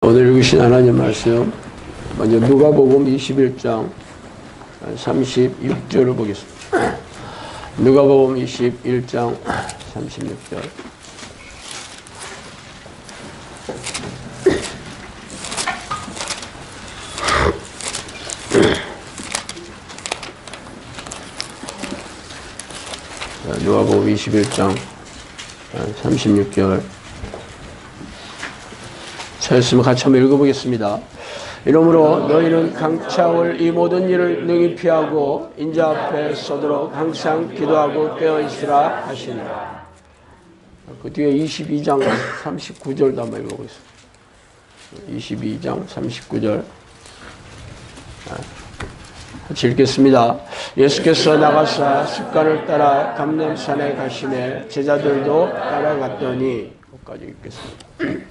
오늘 읽으신 하나님 말씀 먼저 누가복음 21장 36절을 보겠습니다. 누가복음 21장 36절. 누가복음 21장 36절. 찾았으면 같이 한번 읽어보겠습니다. 이러므로 너희는 강차올 이 모든 일을 능히 피하고 인자 앞에 서도록 항상 기도하고 깨어있으라 하시니라. 그 뒤에 22장 39절도 한번 읽어보겠습니다. 22장 39절 같이 읽겠습니다. 예수께서 나가사 습관을 따라 감람산에 가시매 제자들도 따라갔더니 여기까지 읽겠습니다.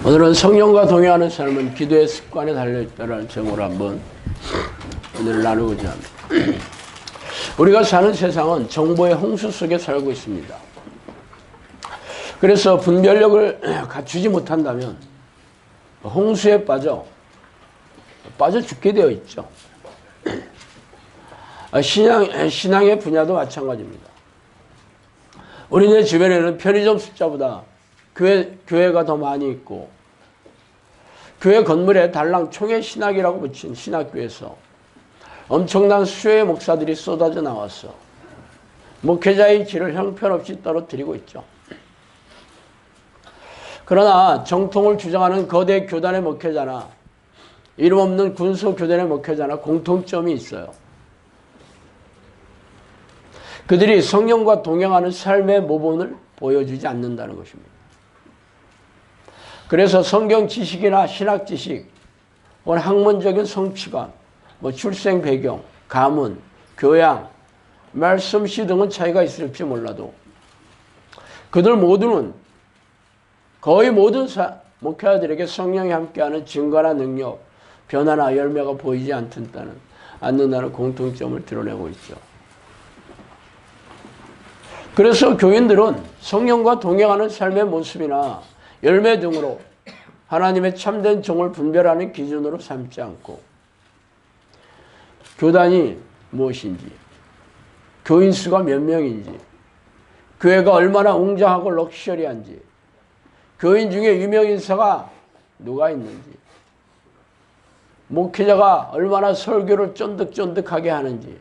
오늘은 성령과 동행하는 삶은 기도의 습관에 달려있다는 제목으로 한번 오늘 나누고자 합니다. 우리가 사는 세상은 정보의 홍수 속에 살고 있습니다. 그래서 분별력을 갖추지 못한다면 홍수에 빠져 죽게 되어 있죠. 신앙의 분야도 마찬가지입니다. 우리네 주변에는 편의점 숫자보다 교회가 더 많이 있고, 교회 건물에 달랑 총회 신학이라고 붙인 신학교에서 엄청난 수요의 목사들이 쏟아져 나왔어 목회자의 질을 형편없이 떨어뜨리고 있죠. 그러나 정통을 주장하는 거대 교단의 목회자나 이름 없는 군소교단의 목회자나 공통점이 있어요. 그들이 성령과 동행하는 삶의 모본을 보여주지 않는다는 것입니다. 그래서 성경 지식이나 신학 지식, 혹은 학문적인 성취관, 출생 배경, 가문, 교양, 말씀씨 등은 차이가 있을지 몰라도 그들 모두는 거의 모든 목회자들에게 성령이 함께하는 증거나 능력, 변화나 열매가 보이지 않는다는 공통점을 드러내고 있죠. 그래서 교인들은 성령과 동행하는 삶의 모습이나 열매 등으로 하나님의 참된 종을 분별하는 기준으로 삼지 않고 교단이 무엇인지, 교인 수가 몇 명인지, 교회가 얼마나 웅장하고 럭셔리한지, 교인 중에 유명인사가 누가 있는지, 목회자가 얼마나 설교를 쫀득쫀득하게 하는지,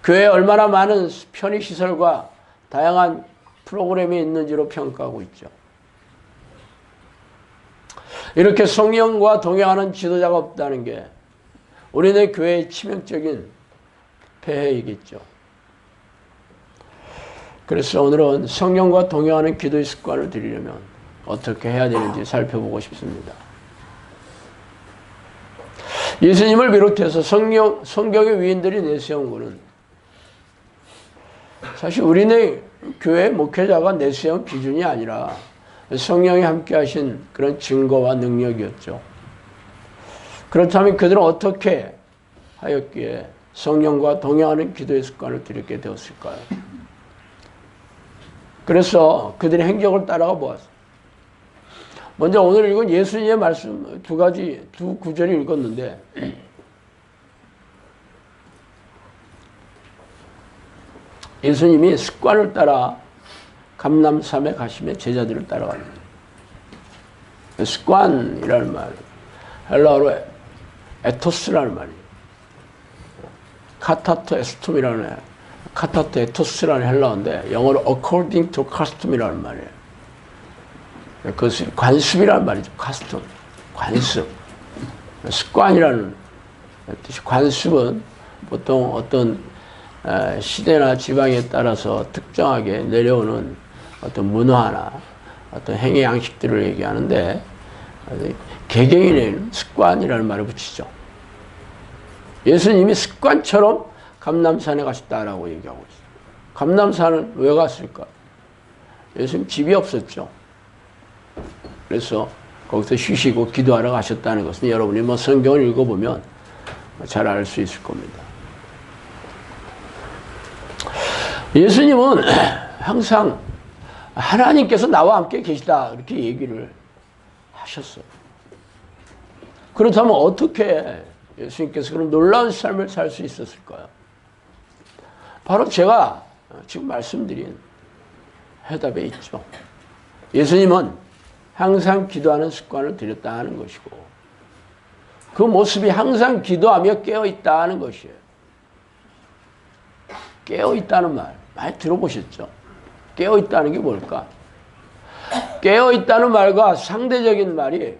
교회에 얼마나 많은 편의시설과 다양한 프로그램이 있는지로 평가하고 있죠. 이렇게 성령과 동행하는 지도자가 없다는 게 우리네 교회의 치명적인 폐해이겠죠. 그래서 오늘은 성령과 동행하는 기도의 습관을 들이려면 어떻게 해야 되는지 살펴보고 싶습니다. 예수님을 비롯해서 성경의 위인들이 내세운 것은 사실 우리네 교회 목회자가 내세운 기준이 아니라 성령이 함께 하신 그런 증거와 능력이었죠. 그렇다면 그들은 어떻게 하였기에 성령과 동행하는 기도의 습관을 들이게 되었을까요? 그래서 그들의 행적을 따라가 보았어요. 먼저 오늘 읽은 예수님의 말씀 두 구절을 읽었는데 예수님이 습관을 따라 감람산에 가시며 제자들을 따라갑니다. 습관이라는 말, 헬라어로 에토스라는 말이에요. 카타토 에스톰이라는, 카타토 에토스라는 헬라어인데 영어로 according to custom이라는 말이에요. 그것이 관습이라는 말이죠. custom, 관습. 습관이라는 뜻이, 관습은 보통 어떤 시대나 지방에 따라서 특정하게 내려오는 어떤 문화나 어떤 행위 양식들을 얘기하는데 개개인의 습관이라는 말을 붙이죠. 예수님이 습관처럼 감람산에 가셨다라고 얘기하고 있어요. 감람산은 왜 갔을까? 예수님 집이 없었죠. 그래서 거기서 쉬시고 기도하러 가셨다는 것은 여러분이 뭐 성경을 읽어보면 잘 알 수 있을 겁니다. 예수님은 항상 하나님께서 나와 함께 계시다 이렇게 얘기를 하셨어요. 그렇다면 어떻게 예수님께서 그런 놀라운 삶을 살 수 있었을까요? 바로 제가 지금 말씀드린 해답에 있죠. 예수님은 항상 기도하는 습관을 들였다 하는 것이고 그 모습이 항상 기도하며 깨어있다 하는 것이에요. 깨어있다는 말 많이 들어보셨죠? 깨어있다는 게 뭘까? 깨어있다는 말과 상대적인 말이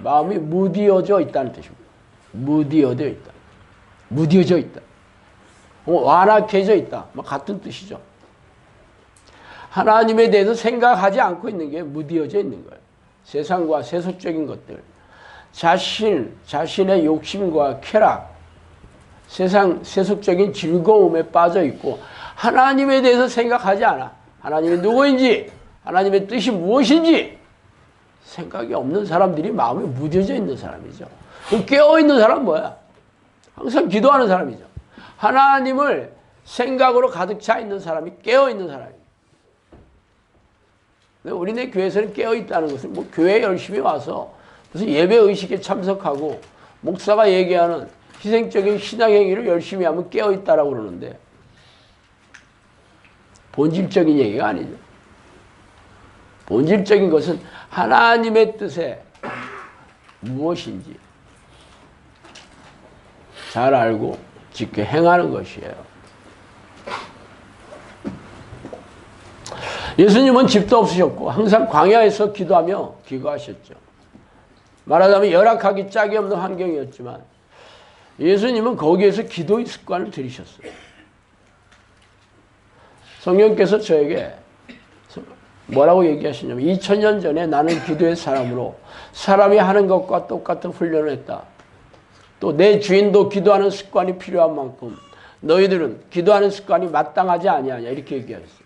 마음이 무디어져 있다는 뜻입니다. 무디어져 있다. 무디어져 있다. 완악해져 있다. 같은 뜻이죠. 하나님에 대해서 생각하지 않고 있는 게 무디어져 있는 거예요. 세상과 세속적인 것들, 자신의 욕심과 쾌락, 세상 세속적인 즐거움에 빠져 있고 하나님에 대해서 생각하지 않아. 하나님이 누구인지, 하나님의 뜻이 무엇인지 생각이 없는 사람들이 마음에 무뎌져 있는 사람이죠. 깨어있는 사람은 뭐야? 항상 기도하는 사람이죠. 하나님을 생각으로 가득 차 있는 사람이 깨어있는 사람이에요. 우리네 교회에서는 깨어있다는 것은 뭐 교회에 열심히 와서 무슨 예배의식에 참석하고 목사가 얘기하는 희생적인 신앙행위를 열심히 하면 깨어있다라고 그러는데 본질적인 얘기가 아니죠. 본질적인 것은 하나님의 뜻에 무엇인지 잘 알고 지켜 행하는 것이에요. 예수님은 집도 없으셨고 항상 광야에서 기도하며 기거하셨죠. 말하자면 열악하기 짝이 없는 환경이었지만 예수님은 거기에서 기도의 습관을 들이셨어요. 성령께서 저에게 뭐라고 얘기하시냐면 2000년 전에 나는 기도의 사람으로 사람이 하는 것과 똑같은 훈련을 했다. 또 내 주인도 기도하는 습관이 필요한 만큼 너희들은 기도하는 습관이 마땅하지 아니하냐 이렇게 얘기하셨어요.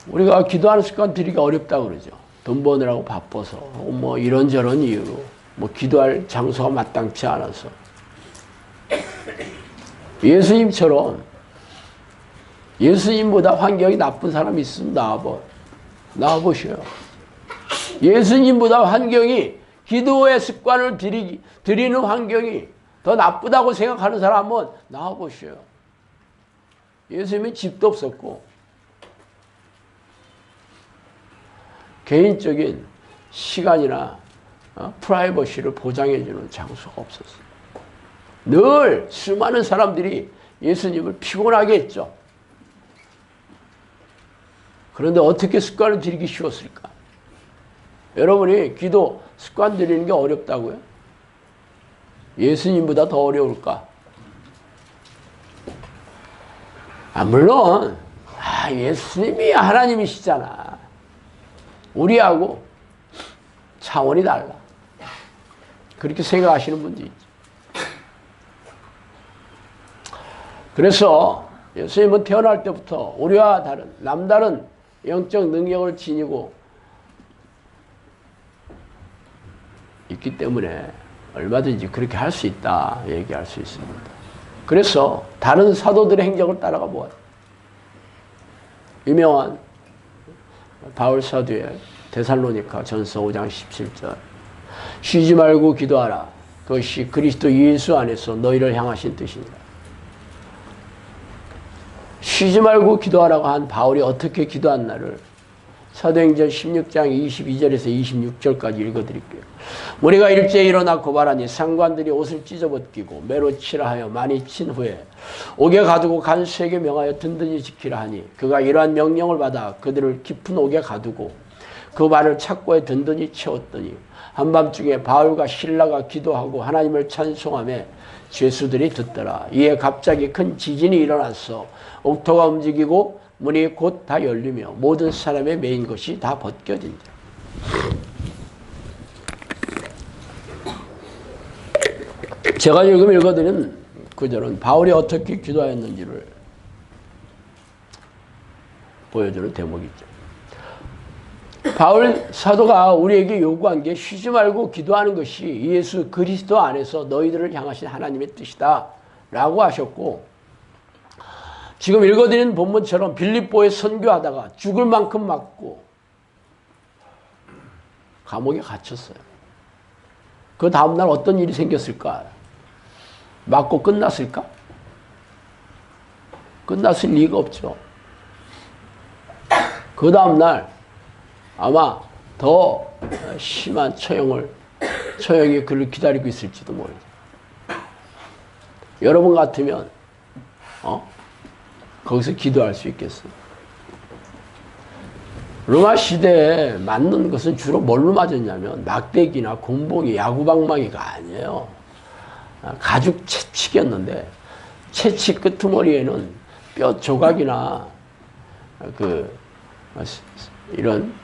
우리가 기도하는 습관 들이기 어렵다고 그러죠. 돈 버느라고 바빠서 뭐 이런저런 이유로 뭐 기도할 장소가 마땅치 않아서 예수님처럼 예수님보다 환경이 나쁜 사람이 있으면 나와보셔요. 예수님보다 환경이 기도의 습관을 드리는 환경이 더 나쁘다고 생각하는 사람은 나와보셔요. 예수님은 집도 없었고 개인적인 시간이나 프라이버시를 보장해주는 장소가 없었어요. 늘 수많은 사람들이 예수님을 피곤하게 했죠. 그런데 어떻게 습관을 들이기 쉬웠을까? 여러분이 기도 습관 들이는 게 어렵다고요? 예수님보다 더 어려울까? 물론 예수님이 하나님이시잖아. 우리하고 차원이 달라. 그렇게 생각하시는 분도 있죠. 그래서 예수님은 태어날 때부터 우리와 다른 남다른 영적 능력을 지니고 있기 때문에 얼마든지 그렇게 할 수 있다 얘기할 수 있습니다. 그래서 다른 사도들의 행적을 따라가 보아요. 유명한 바울 사도의 데살로니가 전서 5장 17절 쉬지 말고 기도하라. 그것이 그리스도 예수 안에서 너희를 향하신 뜻이니라. 쉬지 말고 기도하라고 한 바울이 어떻게 기도했나를 사도행전 16장 22절에서 26절까지 읽어드릴게요. 우리가 일제에 일어나 고발하니 상관들이 옷을 찢어벗기고 매로 치라 하여 많이 친 후에 옥에 가두고 간수에게 명하여 든든히 지키라 하니 그가 이러한 명령을 받아 그들을 깊은 옥에 가두고 그 발을 착고에 든든히 채웠더니 한밤중에 바울과 실라가 기도하고 하나님을 찬송하며 죄수들이 듣더라. 이에 갑자기 큰 지진이 일어났어 옥토가 움직이고 문이 곧 다 열리며 모든 사람의 매인 것이 다 벗겨진다. 제가 지금 읽어드린 구절은 바울이 어떻게 기도하였는지를 보여주는 대목이죠. 바울 사도가 우리에게 요구한 게 쉬지 말고 기도하는 것이 예수 그리스도 안에서 너희들을 향하신 하나님의 뜻이다 라고 하셨고, 지금 읽어드린 본문처럼 빌립보에 선교하다가 죽을 만큼 맞고 감옥에 갇혔어요. 그 다음날 어떤 일이 생겼을까? 맞고 끝났을까? 끝났을 리가 없죠. 그 다음날 아마 더 심한 처형이 그를 기다리고 있을지도 모르죠. 여러분 같으면 거기서 기도할 수 있겠어요? 로마 시대에 맞는 것은 주로 뭘로 맞았냐면 막대기나 곤봉이, 야구방망이가 아니에요. 가죽 채찍이었는데 채찍 끄트머리에는 뼈 조각이나 이런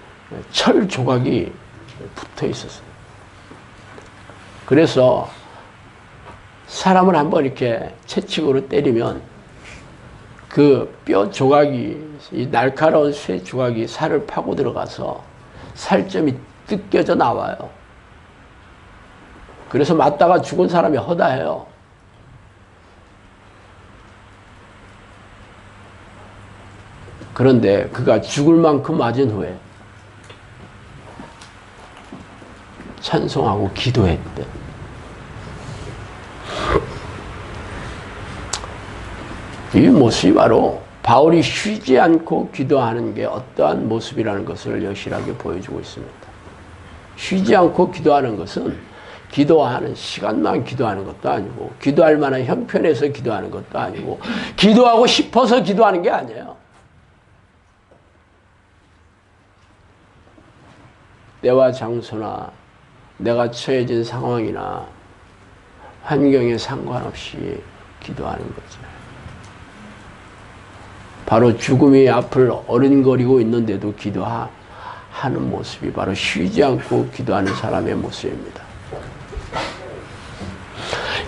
철 조각이 붙어 있었어요. 그래서 사람을 한번 이렇게 채찍으로 때리면 그 뼈 조각이, 이 날카로운 쇠 조각이 살을 파고 들어가서 살점이 뜯겨져 나와요. 그래서 맞다가 죽은 사람이 허다해요. 그런데 그가 죽을 만큼 맞은 후에 찬송하고 기도했대. 이 모습이 바로 바울이 쉬지 않고 기도하는 게 어떠한 모습이라는 것을 여실하게 보여주고 있습니다. 쉬지 않고 기도하는 것은 기도하는 시간만 기도하는 것도 아니고, 기도할 만한 형편에서 기도하는 것도 아니고, 기도하고 싶어서 기도하는 게 아니에요. 때와 장소나 내가 처해진 상황이나 환경에 상관없이 기도하는 거죠. 바로 죽음이 앞을 어른거리고 있는데도 기도하는 모습이 바로 쉬지 않고 기도하는 사람의 모습입니다.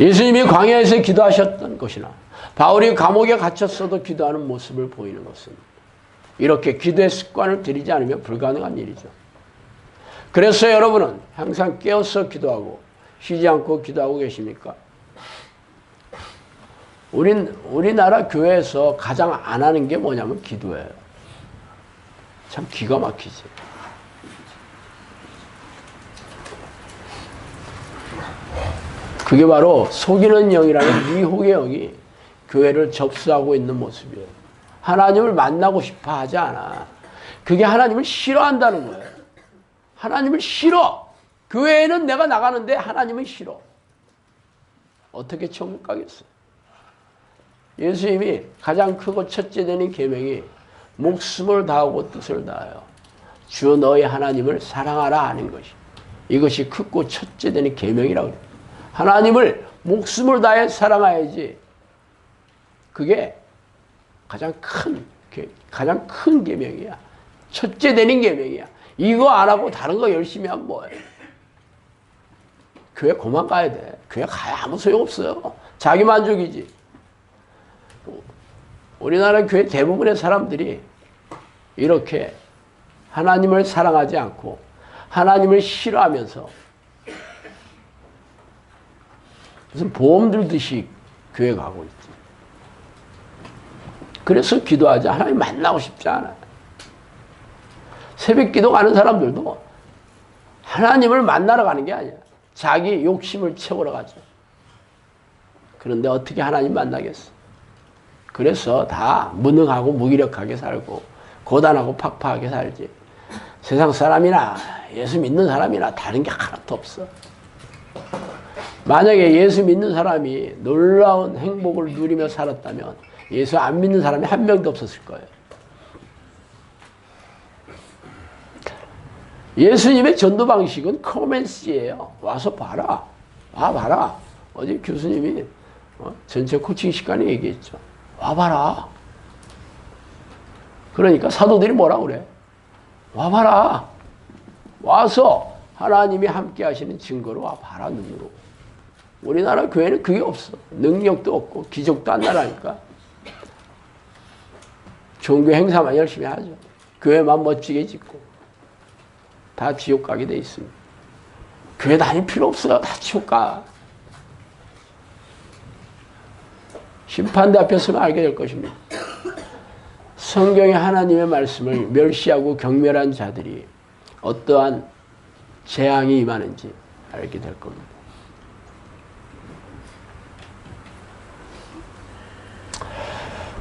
예수님이 광야에서 기도하셨던 것이나 바울이 감옥에 갇혔어도 기도하는 모습을 보이는 것은 이렇게 기도의 습관을 들이지 않으면 불가능한 일이죠. 그래서 여러분은 항상 깨어서 기도하고 쉬지 않고 기도하고 계십니까? 우리나라 교회에서 가장 안 하는 게 뭐냐면 기도예요. 참 기가 막히지. 그게 바로 속이는 영이라는 미혹의 영이 교회를 접수하고 있는 모습이에요. 하나님을 만나고 싶어 하지 않아. 그게 하나님을 싫어한다는 거예요. 하나님을 싫어. 교회에는 내가 나가는데 하나님은 싫어. 어떻게 천국 가겠어요? 예수님이 가장 크고 첫째 되는 계명이 목숨을 다하고 뜻을 다하여 주 너희 하나님을 사랑하라 하는 것이, 이것이 크고 첫째 되는 계명이라고 해요. 하나님을 목숨을 다해 사랑해야지. 그게 가장 큰 계명이야. 첫째 되는 계명이야. 이거 안 하고 다른 거 열심히 하면 뭐예요? 교회 그만 가야 돼. 교회 가야 아무 소용없어요. 자기 만족이지. 우리나라 교회 대부분의 사람들이 이렇게 하나님을 사랑하지 않고 하나님을 싫어하면서 무슨 보험 들듯이 교회 가고 있지. 그래서 기도하지. 하나님 만나고 싶지 않아요. 새벽 기도 가는 사람들도 하나님을 만나러 가는 게 아니야. 자기 욕심을 채우러 가죠. 그런데 어떻게 하나님 만나겠어? 그래서 다 무능하고 무기력하게 살고 고단하고 팍팍하게 살지. 세상 사람이나 예수 믿는 사람이나 다른 게 하나도 없어. 만약에 예수 믿는 사람이 놀라운 행복을 누리며 살았다면 예수 안 믿는 사람이 한 명도 없었을 거예요. 예수님의 전도 방식은 커맨스예요. 와서 봐라. 봐라. 어제 교수님이 전체 코칭 시간에 얘기했죠. 와봐라. 그러니까 사도들이 뭐라 그래? 와봐라. 와서 하나님이 함께 하시는 증거로 와봐라, 눈으로. 우리나라 교회는 그게 없어. 능력도 없고 기적도 안 나라니까. 종교 행사만 열심히 하죠. 교회만 멋지게 짓고. 다 지옥 가게 돼 있습니다. 교회 다닐 필요 없어요. 다 지옥 가. 심판대 앞에 서면 알게 될 것입니다. 성경의 하나님의 말씀을 멸시하고 경멸한 자들이 어떠한 재앙이 임하는지 알게 될 겁니다.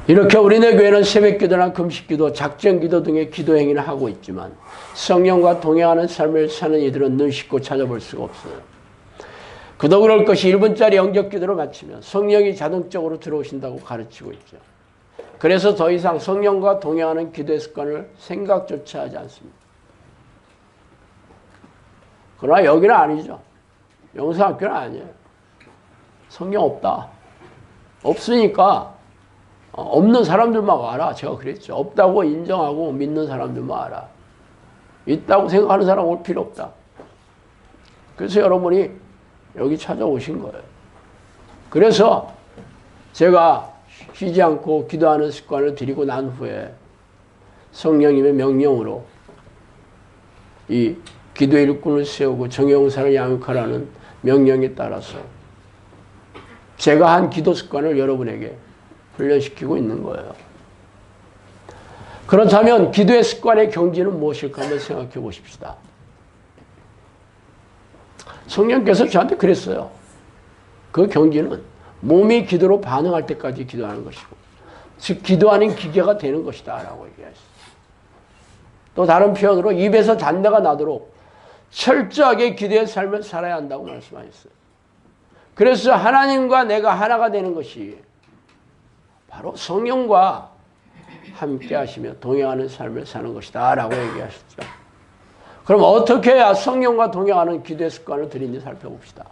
이렇게 우리네 교회는 새벽기도나 금식기도, 작정기도 등의 기도 행위를 하고 있지만 성령과 동행하는 삶을 사는 이들은 눈 씻고 찾아볼 수가 없어요. 그도 그럴 것이 1분짜리 영접기도를 마치면 성령이 자동적으로 들어오신다고 가르치고 있죠. 그래서 더 이상 성령과 동행하는 기도의 습관을 생각조차 하지 않습니다. 그러나 여기는 아니죠. 영성학교는 아니에요. 성령 없다. 없으니까 없는 사람들만 와라. 제가 그랬죠. 없다고 인정하고 믿는 사람들만 와라. 있다고 생각하는 사람 올 필요 없다. 그래서 여러분이 여기 찾아오신 거예요. 그래서 제가 쉬지 않고 기도하는 습관을 들이고 난 후에 성령님의 명령으로 이 기도의 일꾼을 세우고 정예용사를 양육하라는 명령에 따라서 제가 한 기도 습관을 여러분에게 훈련시키고 있는 거예요. 그렇다면 기도의 습관의 경지는 무엇일까 한번 생각해 보십시다. 성령께서 저한테 그랬어요. 그 경지는 몸이 기도로 반응할 때까지 기도하는 것이고, 즉 기도하는 기계가 되는 것이다 라고 얘기하셨어요. 또 다른 표현으로 입에서 잔내가 나도록 철저하게 기도의 삶을 살아야 한다고 말씀하셨어요. 그래서 하나님과 내가 하나가 되는 것이 바로 성령과 함께 하시며 동행하는 삶을 사는 것이다 라고 얘기하셨죠. 그럼 어떻게 해야 성령과 동행하는 기도의 습관을 들이는지 살펴봅시다.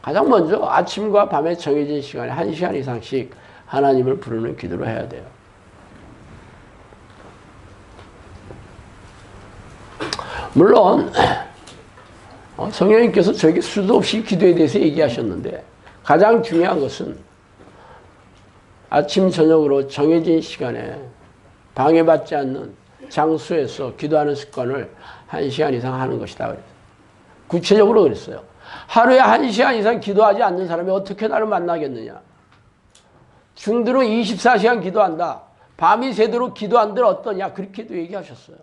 가장 먼저 아침과 밤에 정해진 시간에 1시간 이상씩 하나님을 부르는 기도를 해야 돼요. 물론 성령님께서 저에게 수도 없이 기도에 대해서 얘기하셨는데 가장 중요한 것은 아침 저녁으로 정해진 시간에 방해받지 않는 장소에서 기도하는 습관을 1시간 이상 하는 것이다 그랬어요. 구체적으로 그랬어요. 하루에 1시간 이상 기도하지 않는 사람이 어떻게 나를 만나겠느냐. 중들은 24시간 기도한다. 밤이 새도록 기도한들 어떠냐. 그렇게도 얘기하셨어요.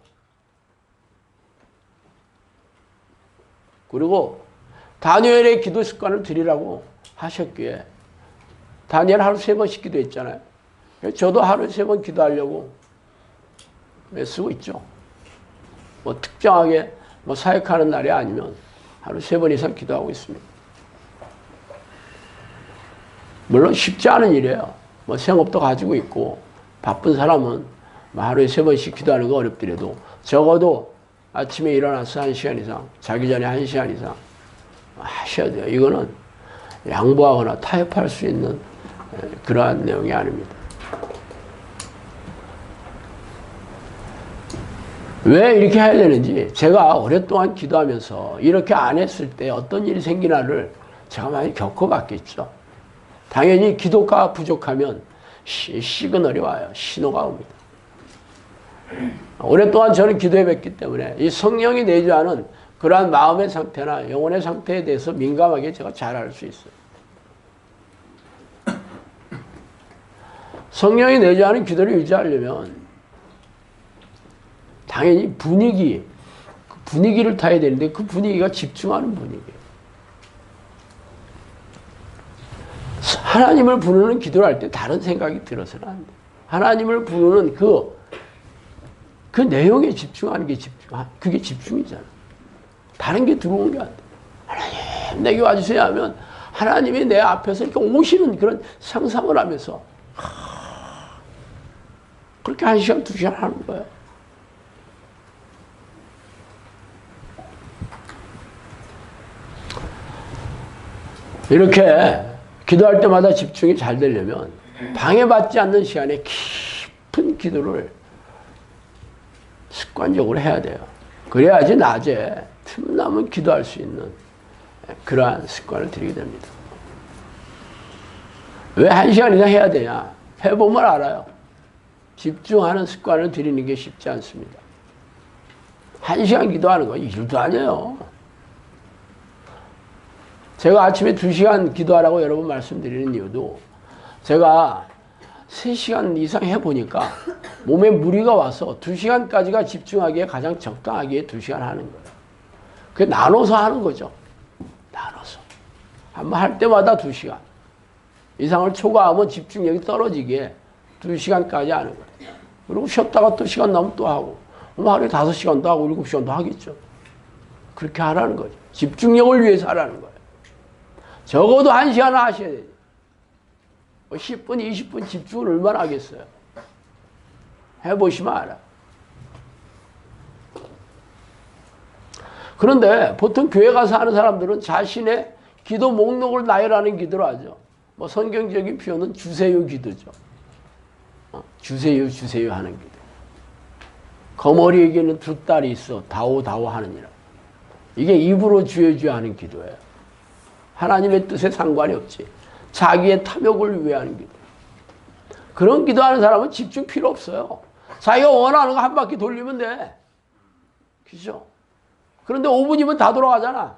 그리고 다니엘의 기도 습관을 들이라고 하셨기에 다니엘 하루 3번씩 기도했잖아요. 저도 하루에 3번 기도하려고 쓰고 있죠. 뭐 특정하게 사역하는 날이 아니면 하루 3번 이상 기도하고 있습니다. 물론 쉽지 않은 일이에요. 생업도 가지고 있고 바쁜 사람은 하루에 3번씩 기도하는 거 어렵더라도 적어도 아침에 일어나서 1시간 이상, 자기 전에 1시간 이상 하셔야 돼요. 이거는 양보하거나 타협할 수 있는 그러한 내용이 아닙니다. 왜 이렇게 해야 되는지 제가 오랫동안 기도하면서 이렇게 안 했을 때 어떤 일이 생기나를 제가 많이 겪어봤겠죠. 당연히 기도가 부족하면 시그널이 와요. 신호가 옵니다. 오랫동안 저는 기도해 뵀기 때문에 이 성령이 내주하는 그러한 마음의 상태나 영혼의 상태에 대해서 민감하게 제가 잘 알 수 있어요. 성령이 내주하는 기도를 유지하려면 당연히 분위기를 타야 되는데 그 분위기가 집중하는 분위기예요. 하나님을 부르는 기도를 할 때 다른 생각이 들어서는 안 돼요. 하나님을 부르는 그 내용에 집중하는 게 그게 집중이잖아. 다른 게 들어오는 게 안 돼. 하나님, 내게 와주세요 하면 하나님이 내 앞에서 이렇게 오시는 그런 상상을 하면서 그렇게 1시간, 2시간 하는 거예요. 이렇게 기도할 때마다 집중이 잘 되려면 방해받지 않는 시간에 깊은 기도를 습관적으로 해야 돼요. 그래야지 낮에 틈나면 기도할 수 있는 그러한 습관을 들이게 됩니다. 왜 1시간 이상 해야 되냐? 해보면 알아요. 집중하는 습관을 들이는 게 쉽지 않습니다. 1시간 기도하는 거 일도 아니에요. 제가 아침에 2시간 기도하라고 여러 번 말씀드리는 이유도 제가 3시간 이상 해보니까 몸에 무리가 와서 2시간까지가 집중하기에 가장 적당하기에 2시간 하는 거예요. 그게 나눠서 하는 거죠. 나눠서. 한번 할 때마다 2시간 이상을 초과하면 집중력이 떨어지기에 2시간까지 하는 거예요. 그리고 쉬었다가 또 시간 나면 또 하고 하루에 5시간도 하고 7시간도 하겠죠. 그렇게 하라는 거죠. 집중력을 위해서 하라는 거예요. 적어도 1시간은 하셔야 돼요. 10분, 20분 집중을 얼마나 하겠어요? 해보시면 알아. 그런데 보통 교회 가서 하는 사람들은 자신의 기도 목록을 나열하는 기도를 하죠. 뭐 성경적인 표현은 주세요 기도죠. 주세요, 주세요 하는 기도. 거머리에게는 두 딸이 있어 다오 다오 하느니라. 이게 입으로 주여 주여 하는 기도예요. 하나님의 뜻에 상관이 없지. 자기의 탐욕을 위해 하는 기도. 그런 기도하는 사람은 집중 필요 없어요. 자기가 원하는 거 한 바퀴 돌리면 돼. 그죠? 그런데 5분이면 다 돌아가잖아.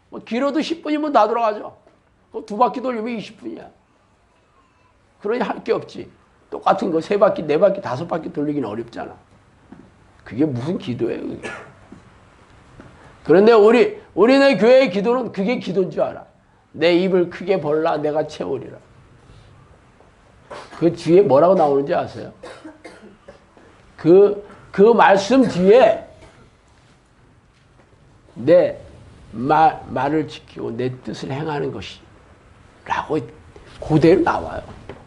뭐 길어도 10분이면 다 돌아가죠. 2바퀴 돌리면 20분이야. 그러니 할 게 없지. 똑같은 거 3바퀴, 4바퀴, 5바퀴 돌리기는 어렵잖아. 그게 무슨 기도예요, 그게. 그런데 우리네 교회의 기도는 그게 기도인 줄 알아. 내 입을 크게 벌라 내가 채우리라. 그 뒤에 뭐라고 나오는지 아세요? 그 말씀 뒤에 내 말을 지키고 내 뜻을 행하는 것이 라고 그대로 나와요.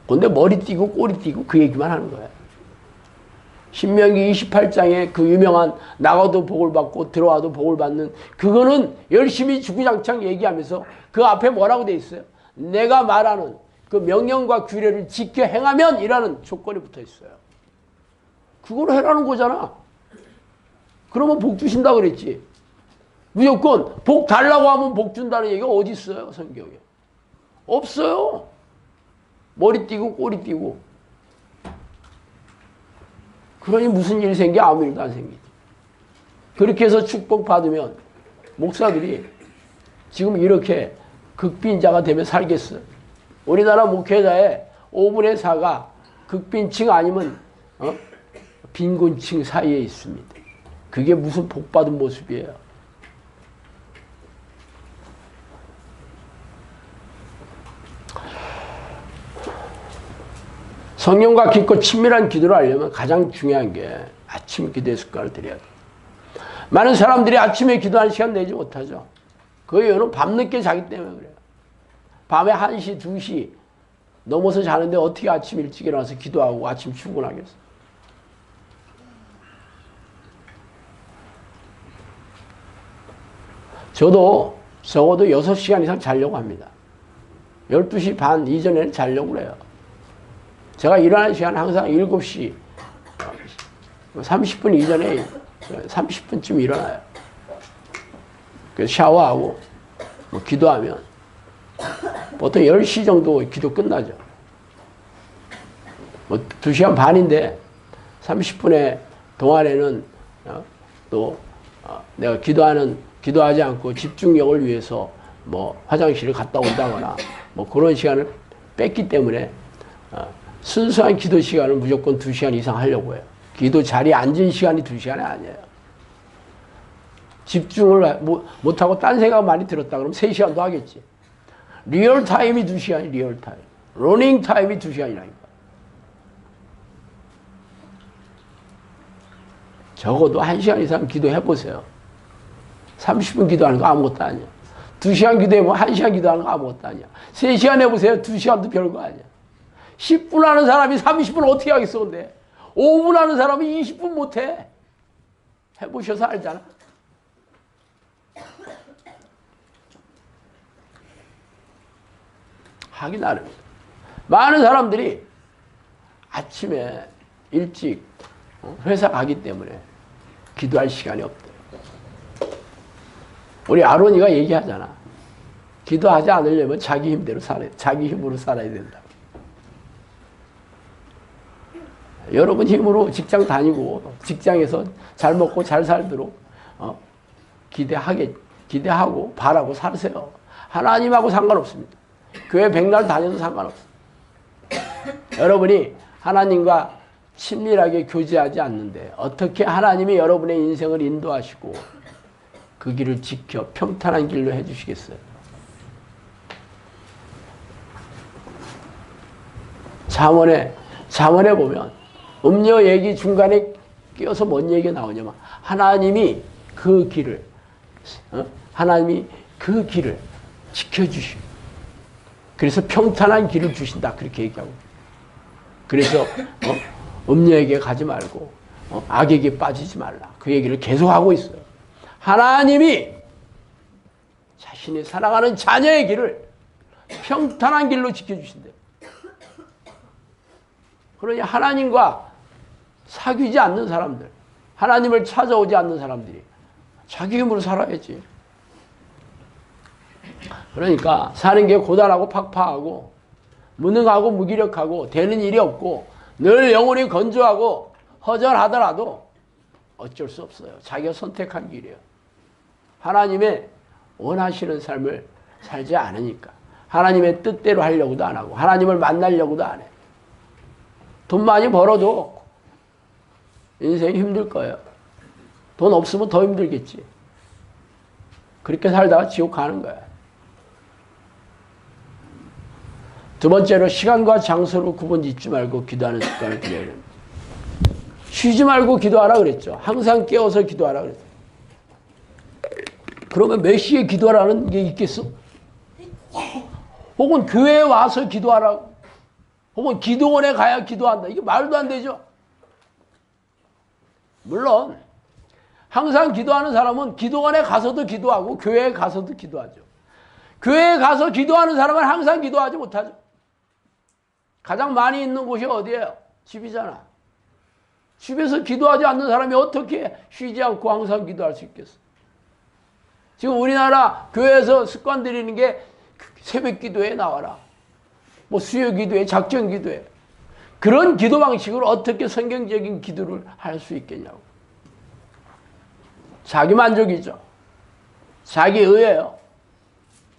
근데 머리 띄고 꼬리 띄고 그 얘기만 하는 거예요. 신명기 28장에 그 유명한 나가도 복을 받고 들어와도 복을 받는 그거는 열심히 주구장창 얘기하면서 그 앞에 뭐라고 돼 있어요? 내가 말하는 그 명령과 규례를 지켜 행하면 이라는 조건이 붙어 있어요. 그걸 해라는 거잖아. 그러면 복 주신다 그랬지. 무조건 복 달라고 하면 복 준다는 얘기가 어디 있어요, 성경에? 없어요. 머리 띄고 꼬리 띄고. 그러니 무슨 일이 생겨? 아무 일도 안 생기지. 그렇게 해서 축복받으면 목사들이 지금 이렇게 극빈자가 되면 살겠어요. 우리나라 목회자의 5분의 4가 극빈층 아니면 빈곤층 사이에 있습니다. 그게 무슨 복받은 모습이에요. 성령과 깊고 친밀한 기도를 하려면 가장 중요한 게 아침 기도의 습관을 들여야 돼요. 많은 사람들이 아침에 기도하는 시간 내지 못하죠. 그 이유는 밤늦게 자기 때문에 그래요. 밤에 1시, 2시 넘어서 자는데 어떻게 아침 일찍 일어나서 기도하고 아침 출근하겠어요. 저도 적어도 6시간 이상 자려고 합니다. 12시 반 이전에는 자려고 그래요. 제가 일어나는 시간은 항상 7시 30분 이전에 30분쯤 일어나요. 그래서 샤워하고 뭐 기도하면 보통 10시 정도 기도 끝나죠. 뭐 2시간 반인데 30분의 동안에는 또 내가 기도하지 않고 집중력을 위해서 뭐 화장실을 갔다 온다거나 뭐 그런 시간을 뺐기 때문에 순수한 기도 시간을 무조건 2시간 이상 하려고 해요. 기도 자리에 앉은 시간이 2시간이 아니에요. 집중을 못하고 딴 생각 많이 들었다 그러면 3시간도 하겠지. 리얼 타임이 2시간이 리얼 타임. 러닝 타임이 2시간이라니까. 적어도 1시간 이상 기도해보세요. 30분 기도하는 거 아무것도 아니야. 2시간 기도해보면 1시간 기도하는 거 아무것도 아니야. 3시간 해보세요. 2시간도 별거 아니야. 10분 하는 사람이 30분 어떻게 하겠어, 근데? 5분 하는 사람이 20분 못해. 해보셔서 알잖아. 하기 나름이다. 많은 사람들이 아침에 일찍 회사 가기 때문에 기도할 시간이 없대. 우리 아론이가 얘기하잖아. 기도하지 않으려면 자기 힘대로 살아야 돼. 자기 힘으로 살아야 된다. 여러분 힘으로 직장 다니고 직장에서 잘 먹고 잘 살도록 기대하고 바라고 살으세요. 하나님하고 상관없습니다. 교회 백날 다녀도 상관없습니다. 여러분이 하나님과 친밀하게 교제하지 않는데 어떻게 하나님이 여러분의 인생을 인도하시고 그 길을 지켜 평탄한 길로 해주시겠어요? 잠언에 보면 음료 얘기 중간에 끼어서 뭔 얘기가 나오냐면 하나님이 그 길을 지켜주시고 그래서 평탄한 길을 주신다 그렇게 얘기하고 그래서 음녀에게 가지 말고 악에게 빠지지 말라 그 얘기를 계속하고 있어요. 하나님이 자신이 사랑하는 자녀의 길을 평탄한 길로 지켜주신대요. 그러니 하나님과 사귀지 않는 사람들, 하나님을 찾아오지 않는 사람들이 자기 힘으로 살아야지. 그러니까 사는 게 고단하고 팍팍하고 무능하고 무기력하고 되는 일이 없고 늘 영혼이 건조하고 허전하더라도 어쩔 수 없어요. 자기가 선택한 길이에요. 하나님의 원하시는 삶을 살지 않으니까 하나님의 뜻대로 하려고도 안 하고 하나님을 만나려고도 안 해. 돈 많이 벌어도 인생이 힘들 거예요. 돈 없으면 더 힘들겠지. 그렇게 살다가 지옥 가는 거야. 두 번째로 시간과 장소로 구분 짓지 말고 기도하는 습관을 들여야 됩니다. 쉬지 말고 기도하라 그랬죠. 항상 깨어서 기도하라 그랬죠. 그러면 몇 시에 기도하라는 게 있겠어? 혹은 교회에 와서 기도하라고. 혹은 기도원에 가야 기도한다. 이게 말도 안 되죠. 물론 항상 기도하는 사람은 기도원에 가서도 기도하고 교회에 가서도 기도하죠. 교회에 가서 기도하는 사람은 항상 기도하지 못하죠. 가장 많이 있는 곳이 어디예요? 집이잖아. 집에서 기도하지 않는 사람이 어떻게 쉬지 않고 항상 기도할 수 있겠어? 지금 우리나라 교회에서 습관 들이는 게 새벽 기도에 나와라. 뭐 수요 기도에, 작정 기도에. 그런 기도 방식으로 어떻게 성경적인 기도를 할 수 있겠냐고. 자기 만족이죠. 자기 의예요.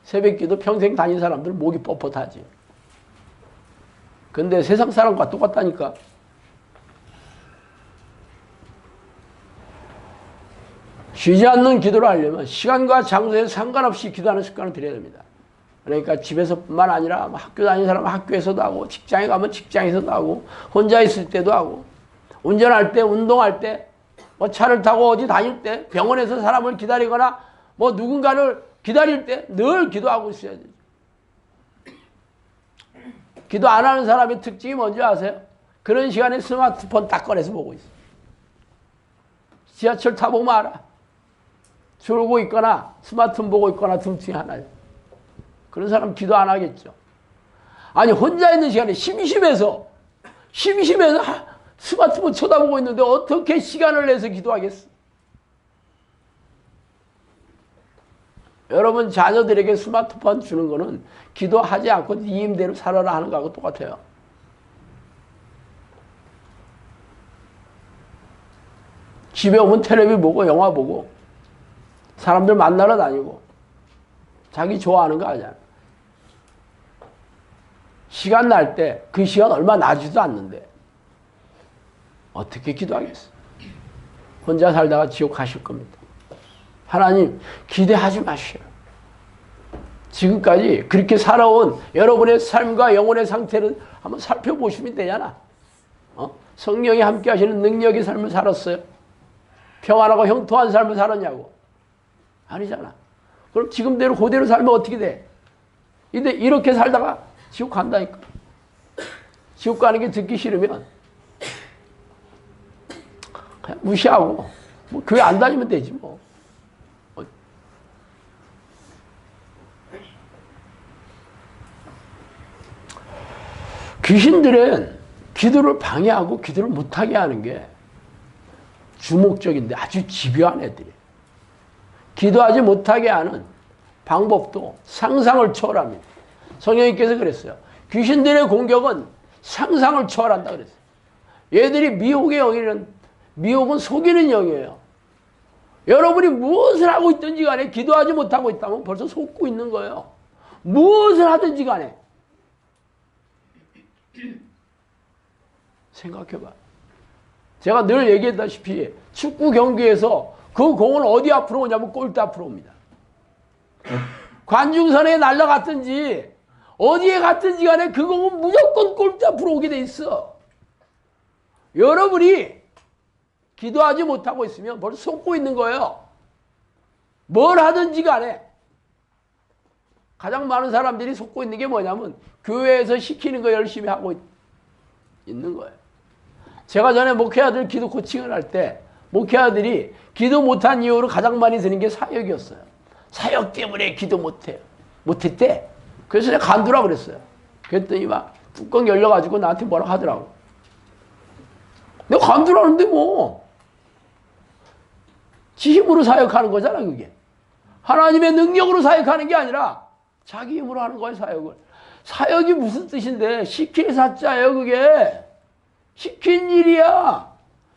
새벽 기도 평생 다닌 사람들 목이 뻣뻣하지. 근데 세상 사람과 똑같다니까. 쉬지 않는 기도를 하려면 시간과 장소에 상관없이 기도하는 습관을 들여야 됩니다. 그러니까 집에서뿐만 아니라 학교 다니는 사람은 학교에서도 하고 직장에 가면 직장에서도 하고 혼자 있을 때도 하고 운전할 때 운동할 때 뭐 차를 타고 어디 다닐 때 병원에서 사람을 기다리거나 뭐 누군가를 기다릴 때 늘 기도하고 있어야 되죠. 기도 안 하는 사람의 특징이 뭔지 아세요? 그런 시간에 스마트폰 딱 꺼내서 보고 있어. 지하철 타보면 알아. 졸고 있거나 스마트폰 보고 있거나 둘 중에 하나예요. 그런 사람 기도 안 하겠죠. 아니 혼자 있는 시간에 심심해서 스마트폰 쳐다보고 있는데 어떻게 시간을 내서 기도하겠어? 여러분 자녀들에게 스마트폰 주는 거는 기도하지 않고 네 임대로 살아라 하는 거하고 똑같아요. 집에 오면 텔레비 보고 영화 보고 사람들 만나러 다니고 자기 좋아하는 거 하잖아. 시간 날 때 그 시간 얼마 나지도 않는데 어떻게 기도하겠어? 혼자 살다가 지옥 가실 겁니다. 하나님 기대하지 마시오. 지금까지 그렇게 살아온 여러분의 삶과 영혼의 상태를 한번 살펴보시면 되잖아. 성령이 함께 하시는 능력의 삶을 살았어요? 평안하고 형통한 삶을 살았냐고? 아니잖아. 그럼 지금대로 그대로 살면 어떻게 돼? 근데 이렇게 살다가 지옥 간다니까. 지옥 가는 게 듣기 싫으면 그냥 무시하고 뭐 교회 안 다니면 되지 뭐. 귀신들은 기도를 방해하고 기도를 못하게 하는 게 주목적인데 아주 집요한 애들이에요. 기도하지 못하게 하는 방법도 상상을 초월합니다. 성령님께서 그랬어요. 귀신들의 공격은 상상을 초월한다 그랬어요. 얘들이 미혹의 영이란, 미혹은 속이는 영이에요. 여러분이 무엇을 하고 있든지 간에 기도하지 못하고 있다면 벌써 속고 있는 거예요. 무엇을 하든지 간에. 생각해봐. 제가 늘 얘기했다시피 축구 경기에서 그 공은 어디 앞으로 오냐면 골대 앞으로 옵니다. 관중선에 날아갔든지 어디에 갔든지 간에 그 공은 무조건 골대 앞으로 오게 돼 있어. 여러분이 기도하지 못하고 있으면 벌써 속고 있는 거예요. 뭘 하든지 간에. 가장 많은 사람들이 속고 있는 게 뭐냐면 교회에서 시키는 거 열심히 하고 있는 거예요. 제가 전에 목회아들 기도 코칭을 할 때 목회아들이 기도 못한 이유로 가장 많이 드는 게 사역이었어요. 사역 때문에 기도 못했대. 그래서 내가 간두라 그랬어요. 그랬더니 막 뚜껑 열려가지고 나한테 뭐라 하더라고. 내가 간두라는데 뭐. 지 힘으로 사역하는 거잖아 그게. 하나님의 능력으로 사역하는 게 아니라 자기 힘으로 하는 거예요 사역을. 사역이 무슨 뜻인데 시킬 사자예요 그게. 시킨 일이야.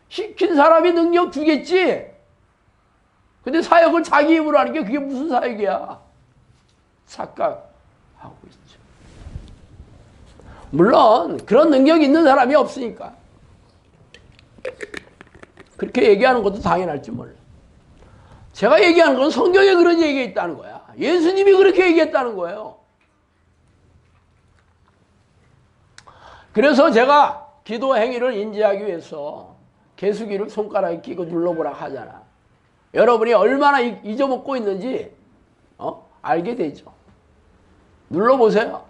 시킨 사람이 능력 주겠지. 근데 사역을 자기 힘으로 하는 게 그게 무슨 사역이야. 착각하고 있죠. 물론 그런 능력이 있는 사람이 없으니까 그렇게 얘기하는 것도 당연할지 몰라. 제가 얘기하는 건 성경에 그런 얘기가 있다는 거야. 예수님이 그렇게 얘기했다는 거예요. 그래서 제가 기도 행위를 인지하기 위해서 개수기를 손가락에 끼고 눌러보라 하잖아. 여러분이 얼마나 잊어먹고 있는지 알게 되죠. 눌러보세요.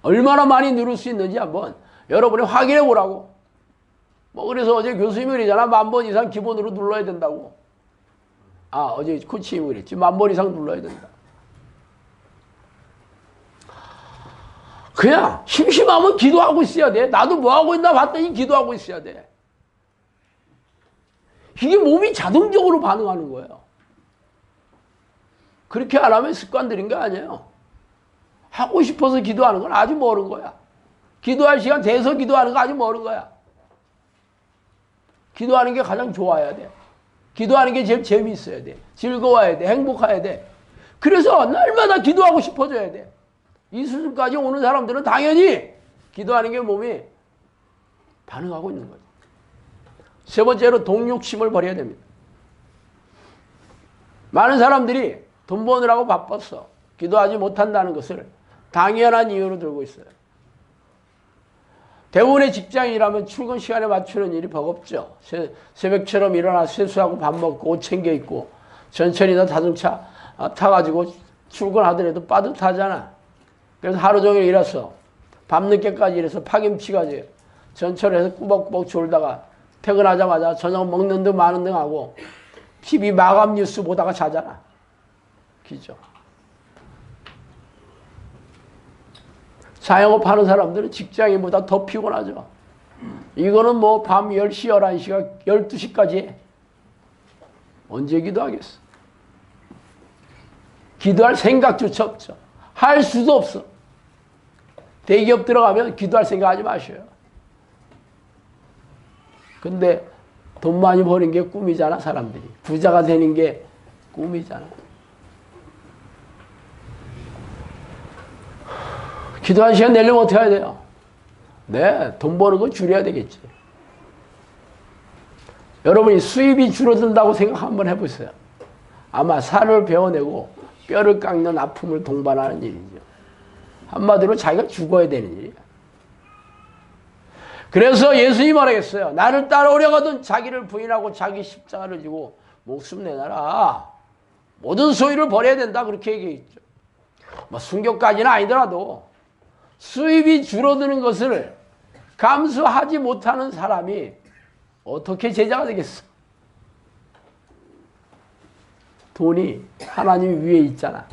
얼마나 많이 누를 수 있는지 한번 여러분이 확인해 보라고. 그래서 어제 교수님이 그러잖아. 10,000번 이상 기본으로 눌러야 된다고. 어제 코치님이 그랬지. 10,000번 이상 눌러야 된다. 그냥 심심하면 기도하고 있어야 돼. 나도 뭐 하고 있나 봤더니 기도하고 있어야 돼. 이게 몸이 자동적으로 반응하는 거예요. 그렇게 안 하면 습관들인 게 아니에요. 하고 싶어서 기도하는 건 아주 멀은 거야. 기도할 시간 돼서 기도하는 거 아주 멀은 거야. 기도하는 게 가장 좋아야 돼. 기도하는 게 제일 재미있어야 돼. 즐거워야 돼. 행복해야 돼. 그래서 날마다 기도하고 싶어져야 돼. 이 수준까지 오는 사람들은 당연히 기도하는 게 몸이 반응하고 있는 거죠. 세 번째로 동욕심을 버려야 됩니다. 많은 사람들이 돈 버느라고 바빴어. 기도하지 못한다는 것을 당연한 이유로 들고 있어요. 대부분의 직장인이라면 출근 시간에 맞추는 일이 버겁죠. 새벽처럼 일어나 세수하고 밥 먹고 옷 챙겨 입고 전철이나 자동차 타가지고 출근하더라도 빠듯하잖아. 그래서 하루 종일 일해서 밤늦게까지 일해서 파김치까지 전철에서 꾸벅꾸벅 졸다가 퇴근하자마자 저녁 먹는 등 마는 등 하고 TV 마감 뉴스 보다가 자잖아. 기죠. 자영업 하는 사람들은 직장인보다 더 피곤하죠. 이거는 뭐 밤 10시, 11시가 12시까지 해. 언제 기도하겠어? 기도할 생각조차 없죠. 할 수도 없어. 대기업 들어가면 기도할 생각 하지 마셔요. 근데 돈 많이 버는 게 꿈이잖아, 사람들이. 부자가 되는 게 꿈이잖아. 기도한 시간 내려면 어떻게 해야 돼요? 네, 돈 버는 거 줄여야 되겠지. 여러분이 수입이 줄어든다고 생각 한번 해보세요. 아마 살을 베어내고 뼈를 깎는 아픔을 동반하는 일이죠. 한마디로 자기가 죽어야 되는 일이야. 그래서 예수님이 말하겠어요. 나를 따라오려거든 자기를 부인하고 자기 십자가를 지고 목숨 내놔라. 모든 소유를 버려야 된다. 그렇게 얘기했죠. 순교까지는 아니더라도 수입이 줄어드는 것을 감수하지 못하는 사람이 어떻게 제자가 되겠어? 돈이 하나님 위에 있잖아.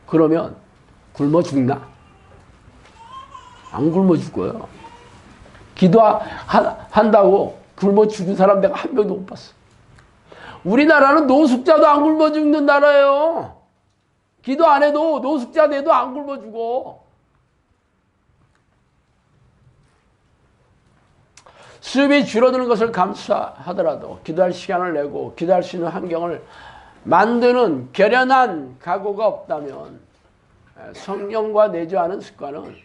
그러면 굶어 죽나? 안 굶어 죽어요. 기도한다고 굶어 죽은 사람 내가 한 명도 못 봤어. 우리나라는 노숙자도 안 굶어 죽는 나라예요. 기도 안 해도 노숙자 돼도 안 굶어 죽어. 수입이 줄어드는 것을 감수하더라도 기도할 시간을 내고 기도할 수 있는 환경을 만드는 결연한 각오가 없다면 성령과 내주하는 습관은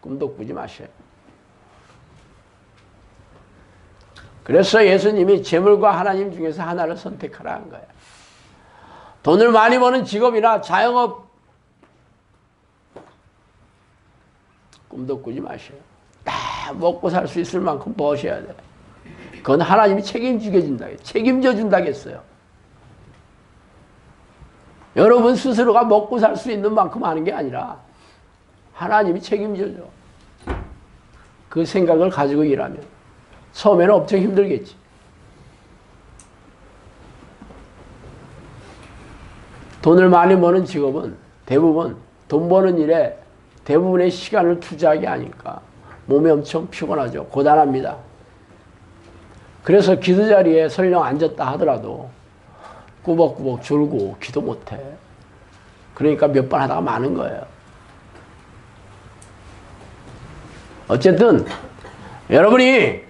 꿈도 꾸지 마셔요. 그래서 예수님이 재물과 하나님 중에서 하나를 선택하라 한 거예요. 돈을 많이 버는 직업이나 자영업 꿈도 꾸지 마셔요. 다 먹고 살 수 있을 만큼 버셔야 돼. 그건 하나님이 책임져 준다겠어요. 여러분 스스로가 먹고 살 수 있는 만큼 하는 게 아니라 하나님이 책임져 줘. 그 생각을 가지고 일하면 처음에는 엄청 힘들겠지. 돈을 많이 버는 직업은 대부분 돈 버는 일에 대부분의 시간을 투자하기 아닐까. 몸이 엄청 피곤하죠. 고단합니다. 그래서 기도 자리에 설령 앉았다 하더라도 꾸벅꾸벅 졸고 기도 못해. 그러니까 몇 번 하다가 마는 거예요. 어쨌든 여러분이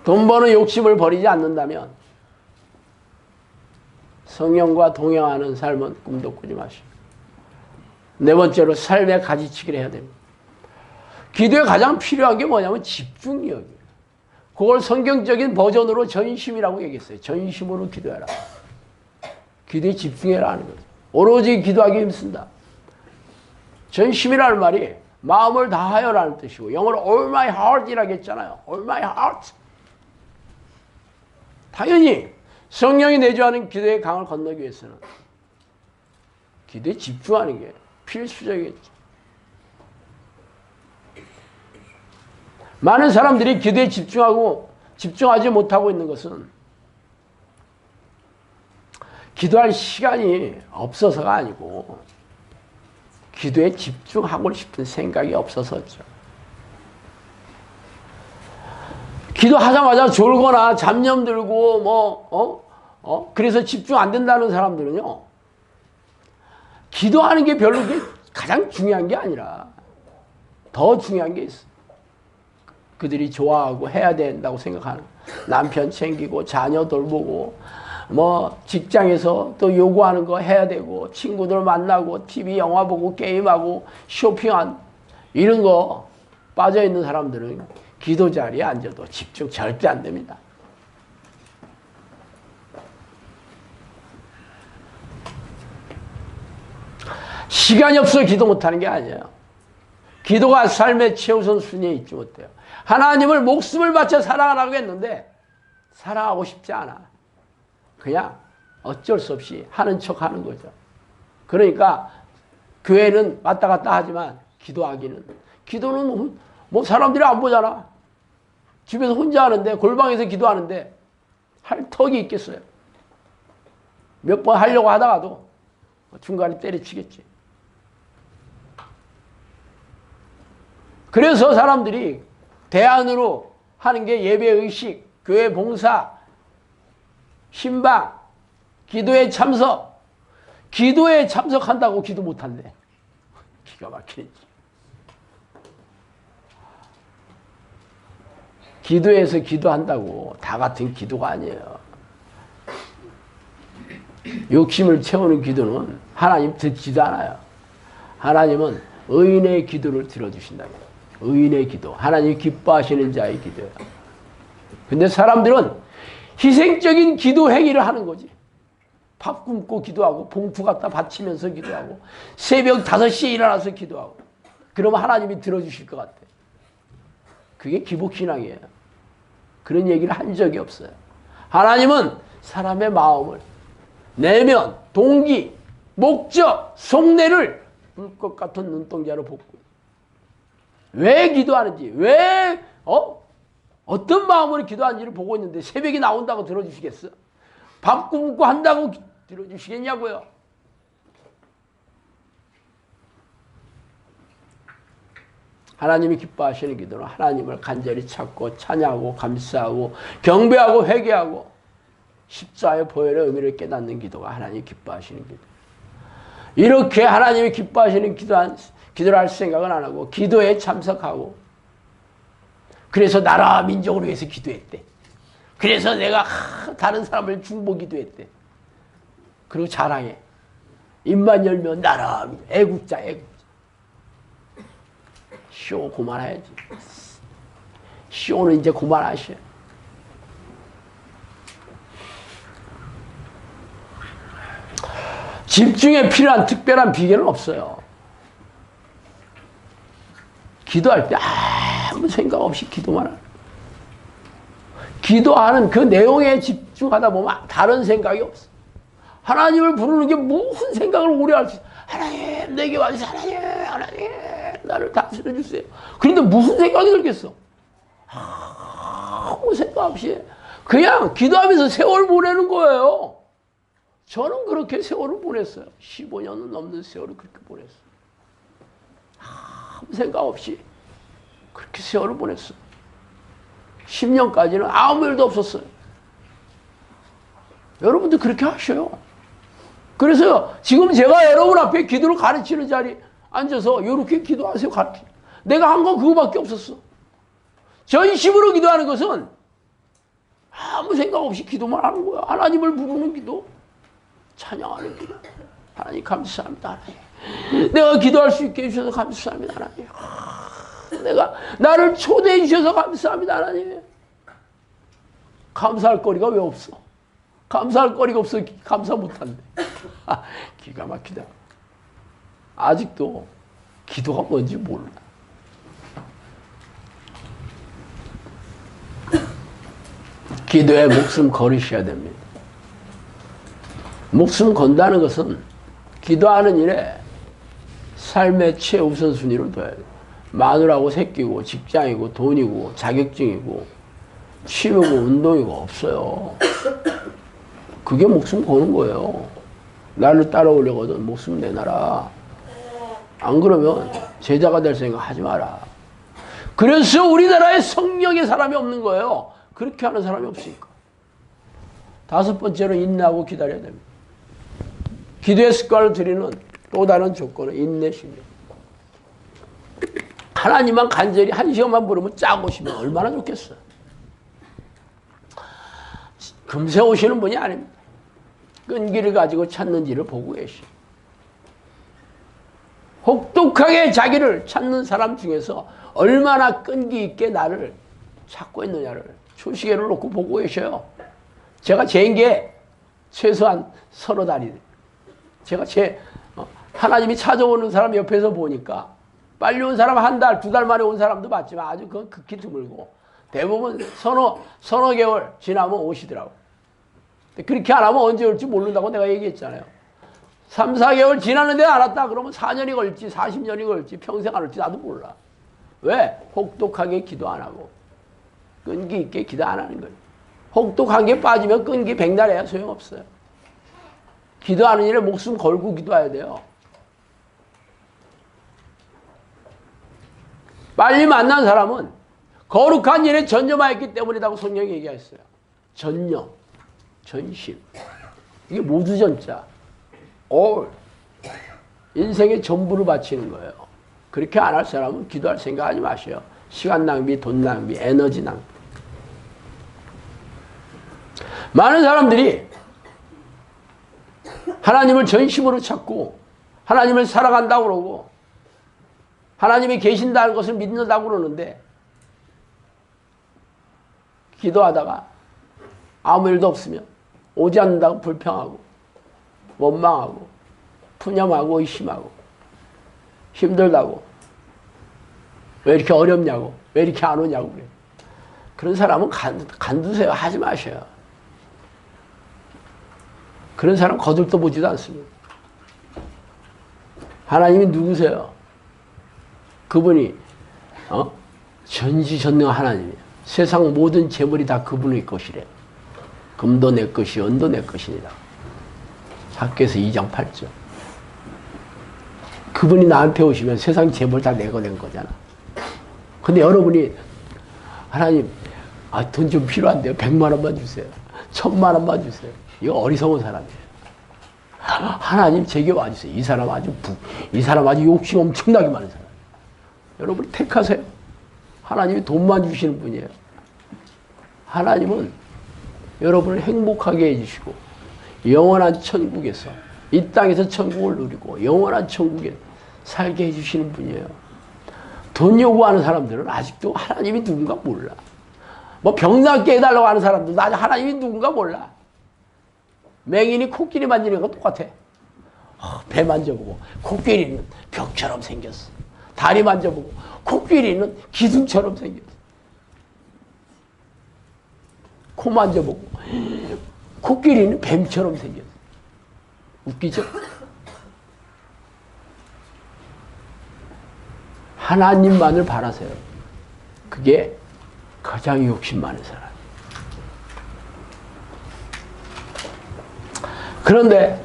돈 버는 욕심을 버리지 않는다면 성령과 동행하는 삶은 꿈도 꾸지 마시고, 네 번째로 삶의 가지치기를 해야 됩니다. 기도에 가장 필요한 게 뭐냐면 집중력이에요. 그걸 성경적인 버전으로 전심이라고 얘기했어요. 전심으로 기도해라. 기도에 집중해라 하는 거죠. 오로지 기도하기 힘쓴다. 전심이라는 말이 마음을 다하여라는 뜻이고, 영어로 all my heart이라고 했잖아요. all my heart. 당연히 성령이 내주하는 기도의 강을 건너기 위해서는 기도에 집중하는 게 필수적이겠죠. 많은 사람들이 기도에 집중하지 못하고 있는 것은 기도할 시간이 없어서가 아니고 기도에 집중하고 싶은 생각이 없어서죠. 기도하자마자 졸거나 잡념 들고 그래서 집중 안 된다는 사람들은요, 기도하는 게 별로 가장 중요한 게 아니라 더 중요한 게 있어. 그들이 좋아하고 해야 된다고 생각하는 남편 챙기고 자녀 돌보고 직장에서 또 요구하는 거 해야 되고 친구들 만나고 TV 영화 보고 게임하고 쇼핑한 이런 거 빠져있는 사람들은 기도 자리에 앉아도 집중 절대 안 됩니다. 시간이 없어 기도 못하는 게 아니에요. 기도가 삶의 최우선 순위에 있지 못해요. 하나님을 목숨을 바쳐 사랑하라고 했는데 사랑하고 싶지 않아. 그냥 어쩔 수 없이 하는 척 하는 거죠. 그러니까 교회는 왔다 갔다 하지만 기도는 사람들이 안 보잖아. 집에서 혼자 하는데, 골방에서 기도하는데 할 턱이 있겠어요. 몇 번 하려고 하다가도 중간에 때려치겠지. 그래서 사람들이 대안으로 하는 게 예배의식, 교회 봉사, 신방, 기도에 참석. 기도에 참석한다고 기도 못한대. 기가 막히지. 기도에서 기도한다고 다 같은 기도가 아니에요. 욕심을 채우는 기도는 하나님 듣지도 않아요. 하나님은 의인의 기도를 들어주신다. 의인의 기도. 하나님 기뻐하시는 자의 기도예요. 근데 사람들은 희생적인 기도 행위를 하는 거지. 밥 굶고 기도하고 봉투 갖다 바치면서 기도하고 새벽 5시에 일어나서 기도하고 그러면 하나님이 들어주실 것 같아. 그게 기복신앙이에요. 그런 얘기를 한 적이 없어요. 하나님은 사람의 마음을, 내면, 동기, 목적, 속내를 불꽃 같은 눈동자로 보고 왜 기도하는지, 어떤 마음으로 기도하는지를 보고 있는데 새벽이 나온다고 들어주시겠어? 밥 굶고 한다고 들어주시겠냐고요? 하나님이 기뻐하시는 기도는 하나님을 간절히 찾고 찬양하고 감사하고 경배하고 회개하고 십자가의 보혈의 의미를 깨닫는 기도가 하나님이 기뻐하시는 기도. 이렇게 하나님이 기뻐하시는 기도를 할 생각은 안 하고 기도에 참석하고 그래서 나라 민족을 위해서 기도했대. 그래서 내가 다른 사람을 중보기도 했대. 그리고 자랑해. 입만 열면 나라 애국자. 쇼 그만해야지. 쇼는 이제 그만하셔. 집중에 필요한 특별한 비결은 없어요. 기도할 때 아무 생각 없이 기도만 하는. 기도하는 그 내용에 집중하다 보면 다른 생각이 없어. 하나님을 부르는 게 무슨 생각을 오래 할 수 있어. 하나님 내게 와주세요. 하나님 나를 다스려 주세요. 그런데 무슨 생각이 들겠어. 아무 생각 없이 그냥 기도하면서 세월 보내는 거예요. 저는 그렇게 세월을 보냈어요. 15년은 넘는 세월을 그렇게 보냈어요. 아무 생각 없이 그렇게 세월을 보냈어요. 10년까지는 아무 일도 없었어요. 여러분도 그렇게 하셔요. 그래서 지금 제가 여러분 앞에 기도를 가르치는 자리에 앉아서 이렇게 기도하세요. 가르쳐. 내가 한 건 그거밖에 없었어. 전심으로 기도하는 것은 아무 생각 없이 기도만 하는 거야. 하나님을 부르는 기도, 찬양하는 기도. 하나님 감사합니다. 하나님. 내가 기도할 수 있게 해주셔서 감사합니다. 하나님. 내가 나를 초대해 주셔서 감사합니다. 하나님. 감사할 거리가 왜 없어? 감사할 거리가 없어 감사 못한대. 기가 막히다. 아직도 기도가 뭔지 몰라. 기도에 목숨 걸으셔야 됩니다. 목숨 건다는 것은 기도하는 일에 삶의 최우선순위를 둬야 돼요. 마누라고 새끼고 직장이고 돈이고 자격증이고 취미고 운동이고 없어요. 그게 목숨 거는 거예요. 나를 따라오려거든 목숨 내놔라. 안 그러면 제자가 될 생각 하지 마라. 그래서 우리나라에 성령의 사람이 없는 거예요. 그렇게 하는 사람이 없으니까. 다섯 번째로 인내하고 기다려야 됩니다. 기도의 습관을 들이는 또 다른 조건은 인내심이에요. 하나님만 간절히 한 시간만 부르면 쫙 오시면 얼마나 좋겠어요. 금세 오시는 분이 아닙니다. 끈기를 가지고 찾는지를 보고 계시. 혹독하게 자기를 찾는 사람 중에서 얼마나 끈기 있게 나를 찾고 있느냐를 초시계를 놓고 보고 계셔요. 제가 재인 게 최소한 서너 달이 돼요. 제가 하나님이 찾아오는 사람 옆에서 보니까 빨리 온 사람 한 달, 두 달 만에 온 사람도 봤지만 아주 그건 극히 드물고 대부분 서너 개월 지나면 오시더라고. 그렇게 안 하면 언제 올지 모른다고 내가 얘기했잖아요. 3, 4개월 지났는데 안 왔다 그러면 4년이 걸릴지 40년이 걸릴지 평생 안 올지 나도 몰라. 왜? 혹독하게 기도 안 하고 끈기 있게 기도 안 하는 거예요. 혹독한 게 빠지면 끈기 백날해야 소용없어요. 기도하는 일에 목숨 걸고 기도해야 돼요. 빨리 만난 사람은 거룩한 일에 전념하였기 때문이라고 성경이 얘기했어요. 전념, 전심. 이게 모두 전자. all. 인생의 전부를 바치는 거예요. 그렇게 안 할 사람은 기도할 생각하지 마세요. 시간 낭비, 돈 낭비, 에너지 낭비. 많은 사람들이 하나님을 전심으로 찾고 하나님을 살아간다고 그러고 하나님이 계신다는 것을 믿는다고 그러는데 기도하다가 아무 일도 없으면 오지 않는다고 불평하고 원망하고 푸념하고 의심하고 힘들다고 왜 이렇게 어렵냐고 왜 이렇게 안 오냐고 그래요. 그런 사람은 간두세요. 하지 마셔요. 그런 사람 거들떠 보지도 않습니다. 하나님이 누구세요? 그분이 전지전능한 하나님이에요. 세상 모든 재물이 다 그분의 것이래. 금도 내 것이 은도 내 것이니라. 학교에서 2장 8절. 그분이 나한테 오시면 세상 재물 다 내가 낸 거잖아. 근데 여러분이 하나님 돈 좀 필요한데요. 100만 원만 주세요. 1000만 원만 주세요. 이거 어리석은 사람이에요. 하나님 제게 와주세요. 이 사람 아주 욕심 엄청나게 많은 사람. 여러분 택하세요. 하나님이 돈만 주시는 분이에요. 하나님은 여러분을 행복하게 해주시고 영원한 천국에서 이 땅에서 천국을 누리고 영원한 천국에 살게 해주시는 분이에요. 돈 요구하는 사람들은 아직도 하나님이 누군가 몰라. 뭐 병낫게 해달라고 하는 사람들도 아직 하나님이 누군가 몰라. 맹인이 코끼리 만지는 거 똑같아. 배 만져보고 코끼리는 벽처럼 생겼어. 다리 만져보고 코끼리는 기둥처럼 생겼어. 코 만져보고 코끼리는 뱀처럼 생겼어. 웃기죠? 하나님만을 바라세요. 그게 가장 욕심 많은 사람. 그런데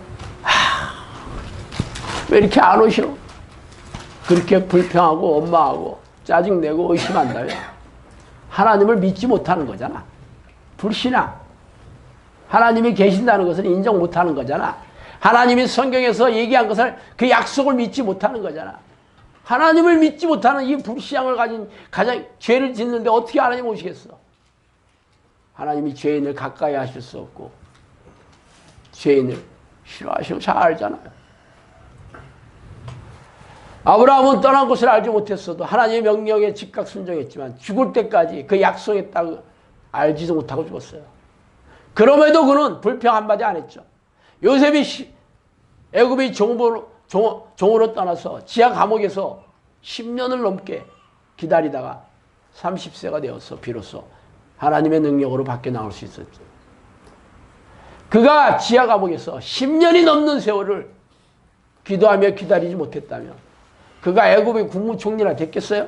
왜 이렇게 안 오셔? 그렇게 불평하고 원망하고 짜증내고 의심한다면 하나님을 믿지 못하는 거잖아. 불신앙. 하나님이 계신다는 것을 인정 못하는 거잖아. 하나님이 성경에서 얘기한 것을 그 약속을 믿지 못하는 거잖아. 하나님을 믿지 못하는 이 불신앙을 가진 가장 죄를 짓는데 어떻게 하나님 오시겠어? 하나님이 죄인을 가까이 하실 수 없고 죄인을 싫어하시고 잘 알잖아요. 아브라함은 떠난 곳을 알지 못했어도 하나님의 명령에 즉각 순종했지만 죽을 때까지 그 약속했다고 알지도 못하고 죽었어요. 그럼에도 그는 불평 한마디 안 했죠. 요셉이 애굽의 종으로 떠나서 지하 감옥에서 10년을 넘게 기다리다가 30세가 되어서 비로소 하나님의 능력으로 밖에 나올 수 있었죠. 그가 지하 감옥에서 10년이 넘는 세월을 기도하며 기다리지 못했다면 그가 애굽의 국무총리나 됐겠어요?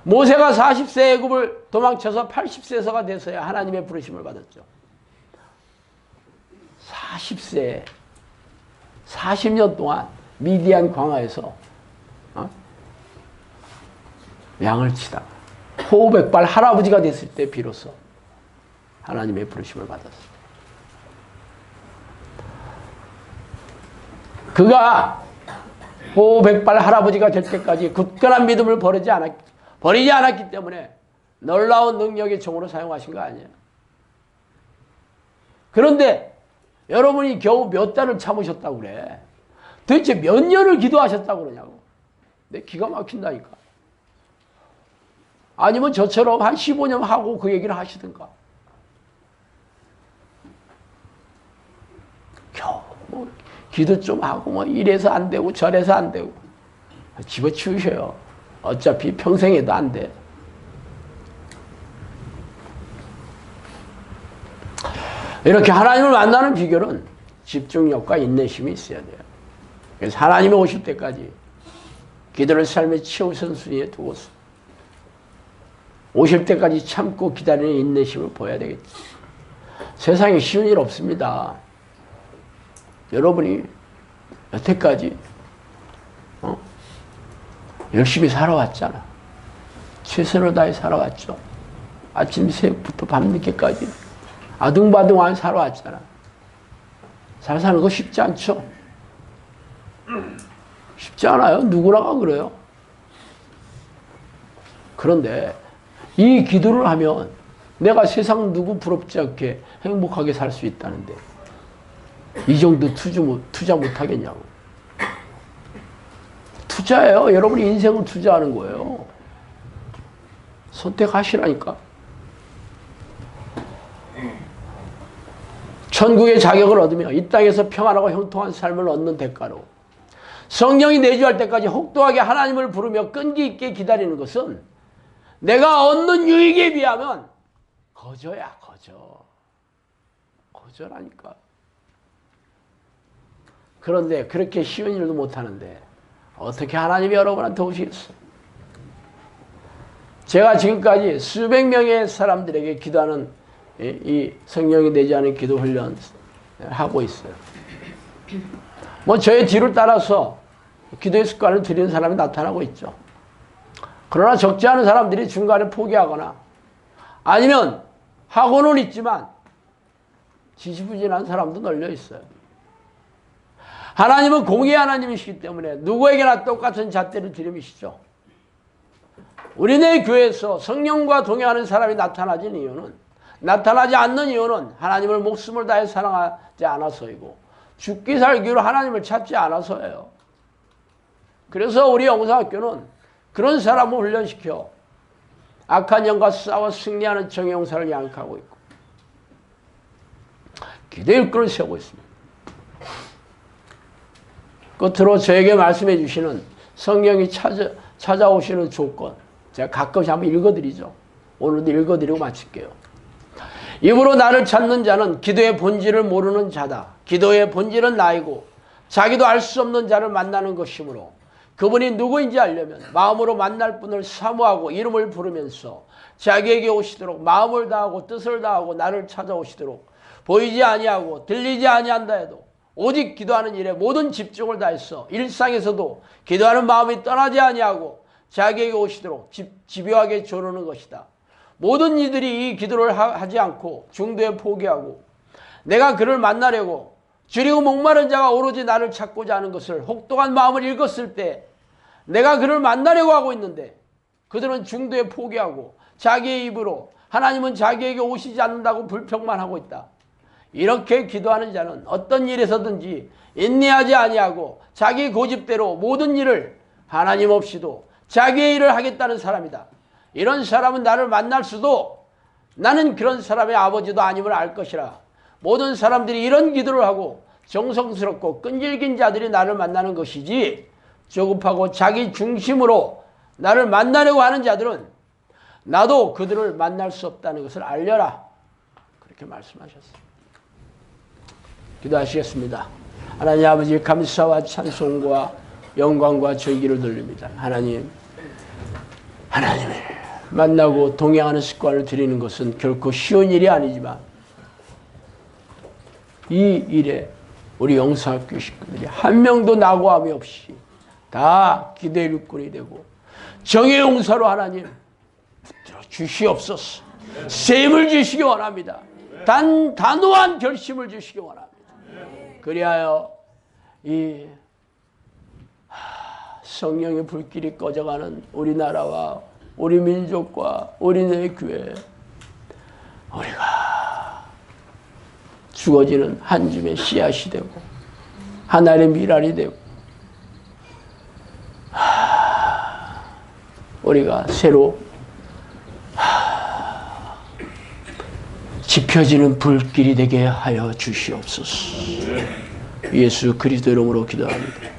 모세가 40세 애굽을 도망쳐서 80세서가 돼서야 하나님의 부르심을 받았죠. 40세 40년 동안 미디안 광야에서 양을 치다가 호흡백발 할아버지가 됐을 때 비로소 하나님의 부르심을 받았어요. 그가 호흡백발 할아버지가 될 때까지 굳건한 믿음을 버리지 않았기 때문에 놀라운 능력의 종으로 사용하신 거 아니에요. 그런데 여러분이 겨우 몇 달을 참으셨다고 그래. 도대체 몇 년을 기도하셨다고 그러냐고. 내 기가 막힌다니까. 아니면 저처럼 한 15년 하고 그 얘기를 하시든가. 겨우 뭐 기도 좀 하고 뭐 이래서 안 되고 저래서 안 되고 집어치우셔요. 어차피 평생에도 안 돼. 이렇게 하나님을 만나는 비결은 집중력과 인내심이 있어야 돼요. 그래서 하나님이 오실 때까지 기도를 삶의 최우선순위에 두고서 오실 때까지 참고 기다리는 인내심을 보여야 되겠지. 세상에 쉬운 일 없습니다. 여러분이 여태까지 열심히 살아왔잖아. 최선을 다해 살아왔죠. 아침 새벽부터 밤늦게까지 아둥바둥하게 살아왔잖아. 잘 사는 거 쉽지 않죠? 쉽지 않아요. 누구나가 그래요. 그런데 이 기도를 하면 내가 세상 누구 부럽지 않게 행복하게 살 수 있다는데 이 정도 투자 못하겠냐고. 투자예요. 여러분이 인생을 투자하는 거예요. 선택하시라니까. 천국의 자격을 얻으며 이 땅에서 평안하고 형통한 삶을 얻는 대가로 성령이 내주할 때까지 혹독하게 하나님을 부르며 끈기 있게 기다리는 것은 내가 얻는 유익에 비하면 거저야, 거저. 거저라니까. 그런데 그렇게 쉬운 일도 못하는데 어떻게 하나님이 여러분한테 오시겠어? 제가 지금까지 수백 명의 사람들에게 기도하는 이 성령이 내지 않은 기도 훈련 하고 있어요. 뭐 저의 뒤를 따라서 기도의 습관을 들이는 사람이 나타나고 있죠. 그러나 적지 않은 사람들이 중간에 포기하거나 아니면 하고는 있지만 지지부진한 사람도 널려 있어요. 하나님은 공의 하나님이시기 때문에 누구에게나 똑같은 잣대를 들이미시죠. 우리네 교회에서 성령과 동행하는 사람이 나타나지 않는 이유는 하나님을 목숨을 다해 사랑하지 않아서이고 죽기 살기로 하나님을 찾지 않아서예요. 그래서 우리 영상학교는 그런 사람을 훈련시켜 악한 영과 싸워 승리하는 정의용사를 양육하고 있고 기도의 일꾼을 세우고 있습니다. 끝으로 저에게 말씀해 주시는 성령이 찾아오시는 조건, 제가 가끔씩 한번 읽어드리죠. 오늘도 읽어드리고 마칠게요. 입으로 나를 찾는 자는 기도의 본질을 모르는 자다. 기도의 본질은 나이고 자기도 알 수 없는 자를 만나는 것이므로 그분이 누구인지 알려면 마음으로 만날 분을 사모하고 이름을 부르면서 자기에게 오시도록 마음을 다하고 뜻을 다하고 나를 찾아오시도록 보이지 아니하고 들리지 아니한다 해도 오직 기도하는 일에 모든 집중을 다해서 일상에서도 기도하는 마음이 떠나지 아니하고 자기에게 오시도록 집요하게 조르는 것이다. 모든 이들이 이 기도를 하지 않고 중도에 포기하고 내가 그를 만나려고 줄이고 목마른 자가 오로지 나를 찾고자 하는 것을 혹독한 마음을 읽었을 때 내가 그를 만나려고 하고 있는데 그들은 중도에 포기하고 자기의 입으로 하나님은 자기에게 오시지 않는다고 불평만 하고 있다. 이렇게 기도하는 자는 어떤 일에서든지 인내하지 아니하고 자기 고집대로 모든 일을 하나님 없이도 자기의 일을 하겠다는 사람이다. 이런 사람은 나를 만날 수도 나는 그런 사람의 아버지도 아님을 알 것이라. 모든 사람들이 이런 기도를 하고 정성스럽고 끈질긴 자들이 나를 만나는 것이지 조급하고 자기 중심으로 나를 만나려고 하는 자들은 나도 그들을 만날 수 없다는 것을 알려라. 그렇게 말씀하셨습니다. 기도하시겠습니다. 하나님 아버지 감사와 찬송과 영광과 절기를 돌립니다. 하나님을 만나고 동행하는 습관을 들이는 것은 결코 쉬운 일이 아니지만 이 일에 우리 영상학교 식구들이 한 명도 낙오함이 없이 다 기도의 일꾼이 되고 정의 용사로 하나님 붙들어 주시옵소서. 셈을 주시기 원합니다. 단호한 결심을 주시기 원합니다. 그리하여 이 성령의 불길이 꺼져가는 우리나라와 우리 민족과 우리네 교회 우리가 죽어지는 한 줌의 씨앗이 되고 하나님의 미랄이 되고 우리가 새로 지펴지는 불길이 되게 하여 주시옵소서. 예수 그리스도 이름으로 기도합니다.